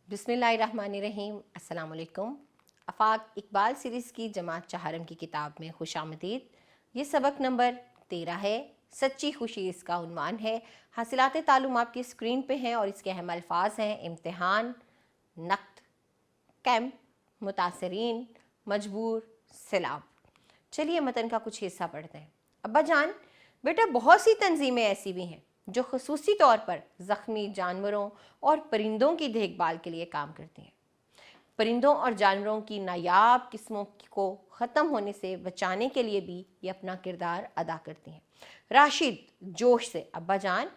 بسم اللہ الرحمن الرحیم۔ السلام علیکم۔ آفاق اقبال سیریز کی جماعت چہارم کی کتاب میں خوش آمدید۔ یہ سبق نمبر 13 ہے۔ سچی خوشی اس کا عنوان ہے۔ حاصلات تعلم آپ کی اسکرین پہ ہیں اور اس کے اہم الفاظ ہیں: امتحان، نقد، کیمپ، متاثرین، مجبور، سیلاب۔ چلیے متن کا کچھ حصہ پڑھتے ہیں۔ ابا جان، بیٹا بہت سی تنظیمیں ایسی بھی ہیں جو خصوصی طور پر زخمی جانوروں اور پرندوں کی دیکھ بھال کے لیے کام کرتی ہیں۔ پرندوں اور جانوروں کی نایاب قسموں کو ختم ہونے سے بچانے کے لیے بھی یہ اپنا کردار ادا کرتی ہیں۔ راشد جوش سے: ابا جان،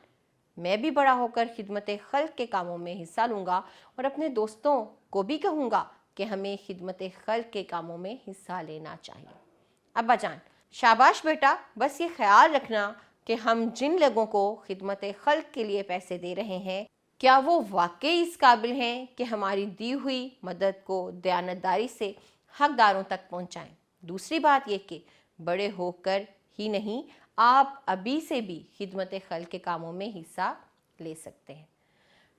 میں بھی بڑا ہو کر خدمت خلق کے کاموں میں حصہ لوں گا اور اپنے دوستوں کو بھی کہوں گا کہ ہمیں خدمت خلق کے کاموں میں حصہ لینا چاہیے۔ ابا جان: شاباش بیٹا، بس یہ خیال رکھنا کہ ہم جن لوگوں کو خدمت خلق کے لیے پیسے دے رہے ہیں، کیا وہ واقعی اس قابل ہیں کہ ہماری دی ہوئی مدد کو دیانتداری سے حقداروں تک پہنچائیں۔ دوسری بات یہ کہ بڑے ہو کر ہی نہیں، آپ ابھی سے بھی خدمت خلق کے کاموں میں حصہ لے سکتے ہیں۔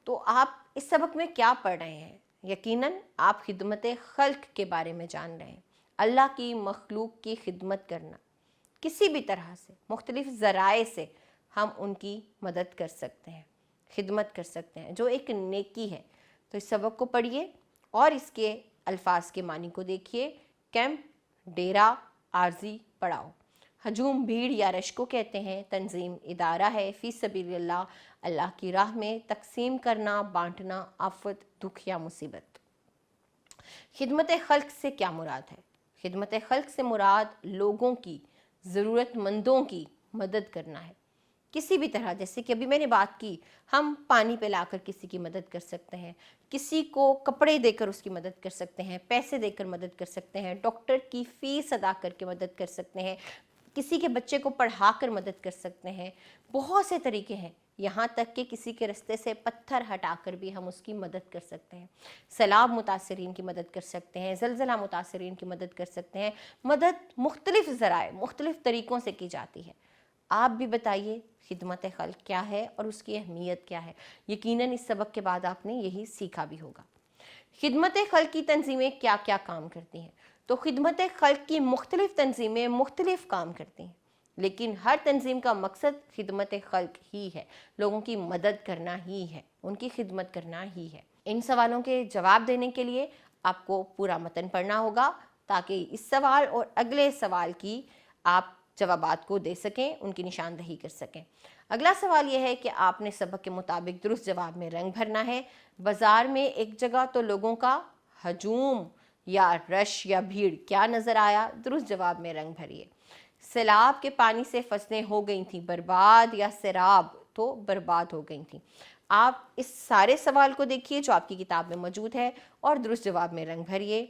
تو آپ اس سبق میں کیا پڑھ رہے ہیں؟ یقیناً آپ خدمت خلق کے بارے میں جان رہے ہیں۔ اللہ کی مخلوق کی خدمت کرنا، کسی بھی طرح سے، مختلف ذرائع سے ہم ان کی مدد کر سکتے ہیں، خدمت کر سکتے ہیں، جو ایک نیکی ہے۔ تو اس سبق کو پڑھیے اور اس کے الفاظ کے معنی کو دیکھیے۔ کیمپ، ڈیرا، عارضی پڑاؤ۔ ہجوم بھیڑ یا رش کو کہتے ہیں۔ تنظیم ادارہ ہے فی سبیل اللہ، اللہ کی راہ میں تقسیم کرنا، بانٹنا، آفت، دکھ یا مصیبت۔ خدمت خلق سے کیا مراد ہے؟ خدمت خلق سے مراد لوگوں کی، ضرورت مندوں کی مدد کرنا ہے، کسی بھی طرح۔ جیسے کہ ابھی میں نے بات کی، ہم پانی پلا کر کسی کی مدد کر سکتے ہیں، کسی کو کپڑے دے کر اس کی مدد کر سکتے ہیں، پیسے دے کر مدد کر سکتے ہیں، ڈاکٹر کی فیس ادا کر کے مدد کر سکتے ہیں، کسی کے بچے کو پڑھا کر مدد کر سکتے ہیں۔ بہت سے طریقے ہیں، یہاں تک کہ کسی کے رستے سے پتھر ہٹا کر بھی ہم اس کی مدد کر سکتے ہیں۔ سیلاب متاثرین کی مدد کر سکتے ہیں، زلزلہ متاثرین کی مدد کر سکتے ہیں۔ مدد مختلف ذرائع، مختلف طریقوں سے کی جاتی ہے۔ آپ بھی بتائیے خدمت خلق کیا ہے اور اس کی اہمیت کیا ہے؟ یقیناً اس سبق کے بعد آپ نے یہی سیکھا بھی ہوگا۔ خدمت خلق کی تنظیمیں کیا کیا کام کرتی ہیں؟ تو خدمت خلق کی مختلف تنظیمیں مختلف کام کرتی ہیں، لیکن ہر تنظیم کا مقصد خدمت خلق ہی ہے، لوگوں کی مدد کرنا ہی ہے، ان کی خدمت کرنا ہی ہے۔ ان سوالوں کے جواب دینے کے لیے آپ کو پورا متن پڑھنا ہوگا تاکہ اس سوال اور اگلے سوال کی آپ جوابات کو دے سکیں، ان کی نشاندہی کر سکیں۔ اگلا سوال یہ ہے کہ آپ نے سبق کے مطابق درست جواب میں رنگ بھرنا ہے۔ بازار میں ایک جگہ تو لوگوں کا ہجوم یا رش یا بھیڑ کیا نظر آیا؟ درست جواب میں رنگ بھریے۔ سیلاب کے پانی سے فصلیں ہو گئی تھیں برباد یا سیراب تو برباد ہو گئی تھیں۔ آپ اس سارے سوال کو دیکھیے جو آپ کی کتاب میں موجود ہے اور درست جواب میں رنگ بھریے۔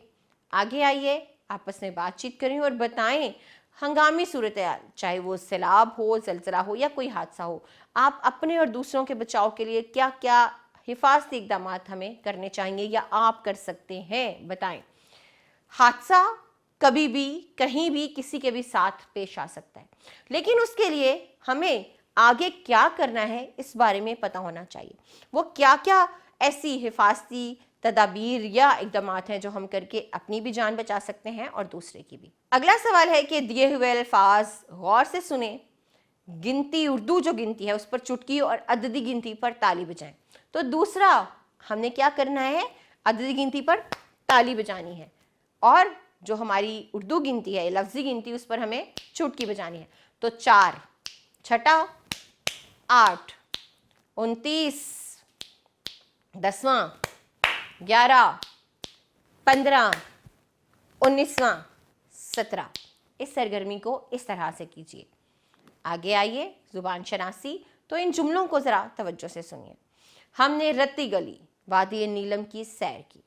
آگے آئیے، آپس میں بات چیت کریں اور بتائیں ہنگامی صورتحال، چاہے وہ سیلاب ہو، زلزلہ ہو یا کوئی حادثہ ہو، آپ اپنے اور دوسروں کے بچاؤ کے لیے کیا کیا حفاظتی اقدامات ہمیں کرنے چاہیے یا آپ کر سکتے ہیں، بتائیں۔ حادثہ کبھی بھی، کہیں بھی، کسی کے بھی ساتھ پیش آ سکتا ہے، لیکن اس کے لیے ہمیں آگے کیا کرنا ہے اس بارے میں پتہ ہونا چاہیے۔ وہ کیا کیا ایسی حفاظتی تدابیر یا اقدامات ہیں جو ہم کر کے اپنی بھی جان بچا سکتے ہیں اور دوسرے کی بھی۔ اگلا سوال ہے کہ دیے ہوئے الفاظ غور سے سنیں۔ گنتی، اردو جو گنتی ہے اس پر چٹکی اور عددی گنتی پر تالی بجائیں۔ تو دوسرا ہم نے کیا کرنا ہے؟ عددی گنتی پر تالی بجانی ہے، اور جو ہماری اردو گنتی ہے، لفظی گنتی، اس پر ہمیں چٹکی بجانی ہے۔ تو 4، چھٹا 8، 29، 10واں 11، 15، 19واں 17۔ اس سرگرمی کو اس طرح سے کیجیے۔ آگے آئیے، زبان شناسی۔ تو ان جملوں کو ذرا توجہ سے سنیے۔ ہم نے رتی گلی وادی نیلم کی سیر کی۔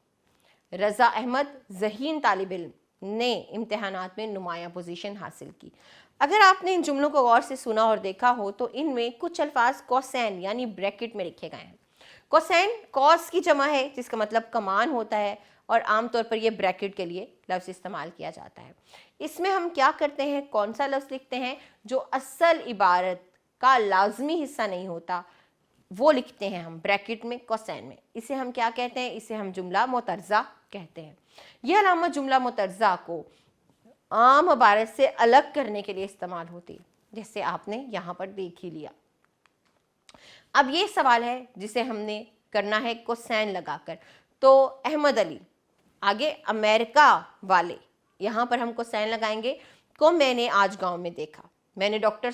رضا احمد ذہین طالب علم نے امتحانات میں نمایاں پوزیشن حاصل کی۔ اگر آپ نے ان جملوں کو غور سے سنا اور دیکھا ہو تو ان میں کچھ الفاظ کوسین یعنی بریکٹ میں لکھے گئے ہیں۔ کوسین کوس کی جمع ہے جس کا مطلب کمان ہوتا ہے، اور عام طور پر یہ بریکٹ کے لیے لفظ استعمال کیا جاتا ہے۔ اس میں ہم کیا کرتے ہیں؟ کون سا لفظ لکھتے ہیں جو اصل عبارت کا لازمی حصہ نہیں ہوتا، وہ لکھتے ہیں ہم بریکٹ میں کوسین میں. اسے ہم کیا کہتے ہیں؟ اسے ہم جملہ معترضہ کہتے ہیں. یہ علامت جملہ معترضہ کو عام عبارت سے الگ کرنے کے لیے استعمال ہوتی ہے، جیسے آپ نے یہاں پر دیکھ ہی لیا. اب یہ سوال ہے جسے ہم نے کرنا ہے کوسین لگا کر. تو احمد علی، آگے امریکہ والے، یہاں پر ہم کوسین لگائیں گے. کو میں نے آج گاؤں میں دیکھا. میں نے ڈاکٹر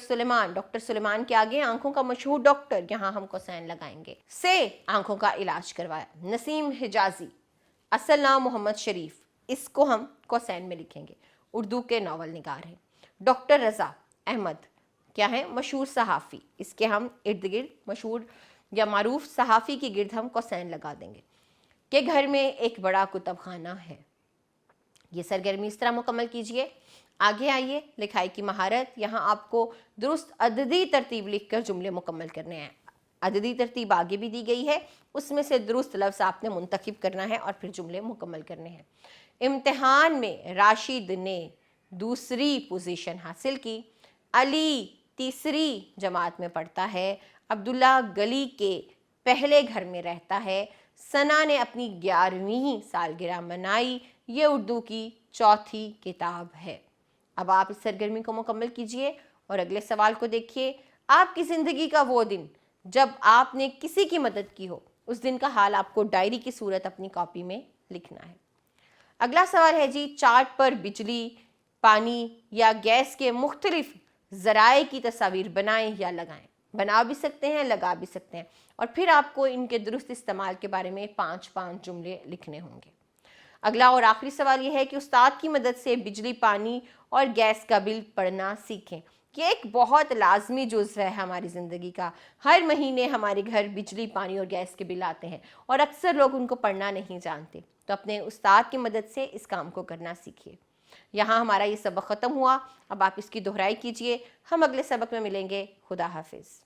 سلیمان کے آگے آنکھوں کا مشہور ڈاکٹر، یہاں ہم کوسین لگائیں گے. سے آنکھوں کا علاج کروایا. نسیم حجازی، اصل نام محمد شریف، اس کو ہم کوسین میں لکھیں گے، اردو کے ناول نگار ہیں. ڈاکٹر رضا احمد کیا ہے؟ مشہور صحافی، اس کے ہم ارد گرد مشہور یا معروف صحافی کے گرد ہم کوسین لگا دیں گے. کہ گھر میں ایک بڑا کتب خانہ ہے. یہ سرگرمی اس طرح مکمل کیجئے. آگے آئیے، لکھائی کی مہارت. یہاں آپ کو درست عددی ترتیب لکھ کر جملے مکمل کرنے ہیں. عددی ترتیب آگے بھی دی گئی ہے، اس میں سے درست لفظ آپ نے منتخب کرنا ہے اور پھر جملے مکمل کرنے ہیں. امتحان میں راشد نے دوسری پوزیشن حاصل کی. علی تیسری جماعت میں پڑھتا ہے. عبداللہ گلی کے پہلے گھر میں رہتا ہے. ثنا نے اپنی 11ویں سالگرہ منائی. یہ اردو کی چوتھی کتاب ہے. اب آپ اس سرگرمی کو مکمل کیجئے اور اگلے سوال کو دیکھیے. آپ کی زندگی کا وہ دن جب آپ نے کسی کی مدد کی ہو، اس دن کا حال آپ کو ڈائری کی صورت اپنی کاپی میں لکھنا ہے. اگلا سوال ہے جی، چارٹ پر بجلی، پانی یا گیس کے مختلف ذرائع کی تصاویر بنائیں یا لگائیں. بنا بھی سکتے ہیں، لگا بھی سکتے ہیں، اور پھر آپ کو ان کے درست استعمال کے بارے میں 5 جملے لکھنے ہوں گے. اگلا اور آخری سوال یہ ہے کہ استاد کی مدد سے بجلی، پانی اور گیس کا بل پڑھنا سیکھیں. یہ ایک بہت لازمی جزو ہے ہماری زندگی کا. ہر مہینے ہمارے گھر بجلی، پانی اور گیس کے بل آتے ہیں اور اکثر لوگ ان کو پڑھنا نہیں جانتے. تو اپنے استاد کی مدد سے اس کام کو کرنا سیکھیے. یہاں ہمارا یہ سبق ختم ہوا. اب آپ اس کی دہرائی کیجئے. ہم اگلے سبق میں ملیں گے. خدا حافظ.